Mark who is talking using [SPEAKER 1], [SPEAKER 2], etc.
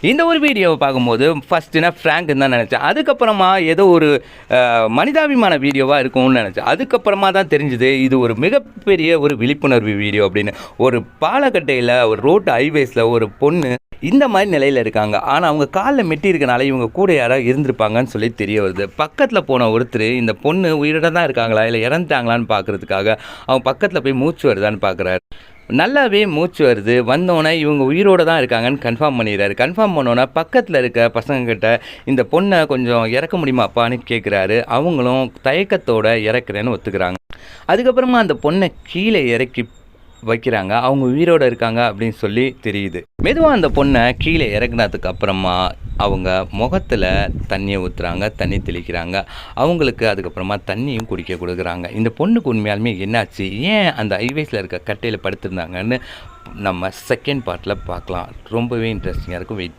[SPEAKER 1] இந்த ஒரு வீடியோவை பார்க்கும்போது ஃபஸ்ட்டு நான் ஃப்ராங்க்னு தான் நினச்சேன். அதுக்கப்புறமா ஏதோ ஒரு மனிதாபிமான வீடியோவாக இருக்கும்னு நினச்சேன். அதுக்கப்புறமா தான் தெரிஞ்சுது இது ஒரு மிகப்பெரிய ஒரு விழிப்புணர்வு வீடியோ அப்படின்னு. ஒரு பாலக்கட்டையில் ஒரு ரோட்டு ஹைவேஸில் ஒரு பொண்ணு இந்த மாதிரி நிலையில் இருக்காங்க. ஆனால் அவங்க காலில் மெட்டி இருக்கனால இவங்க கூட யாராவது இருந்திருப்பாங்கன்னு சொல்லி தெரிய வருது. பக்கத்தில் போன ஒருத்தர் இந்த பொண்ணு உயிரோட தான் இருக்காங்களா இல்லை இறந்துட்டாங்களான்னு பார்க்குறதுக்காக அவங்க பக்கத்தில் போய் மூச்சு வருதான்னு பார்க்குறாரு. நல்லாவே மூச்சு வருது. வந்தோடனே இவங்க உயிரோடு தான் இருக்காங்கன்னு கன்ஃபார்ம் பண்ணிடுறாரு. கன்ஃபார்ம் பண்ணோன்னே பக்கத்தில் இருக்க பசங்கக்கிட்ட இந்த பொண்ணை கொஞ்சம் இறக்க முடியுமாப்பான்னு கேட்குறாரு. அவங்களும் தயக்கத்தோடு இறக்குறேன்னு ஒத்துக்கிறாங்க. அதுக்கப்புறமா அந்த பொண்ணை கீழே இறக்கி வைக்கிறாங்க. அவங்க உயிரோடு இருக்காங்க அப்படின்னு சொல்லி தெரியுது. மெதுவாக அந்த பொண்ணை கீழே இறக்குனதுக்கு அப்புறமா அவங்க முகத்தில் தண்ணியை ஊற்றுறாங்க, தண்ணி தெளிக்கிறாங்க. அவங்களுக்கு அதுக்கப்புறமா தண்ணியும் குடிக்க கொடுக்குறாங்க. இந்த பொண்ணுக்கு உண்மையாலுமே என்னாச்சு, ஏன் அந்த ஹைவேஸில் இருக்க கட்டையில் படுத்திருந்தாங்கன்னு நம்ம செகண்ட் பார்ட்டில் பார்க்கலாம். ரொம்பவே இன்ட்ரெஸ்டிங்காக இருக்கும். வெயிட்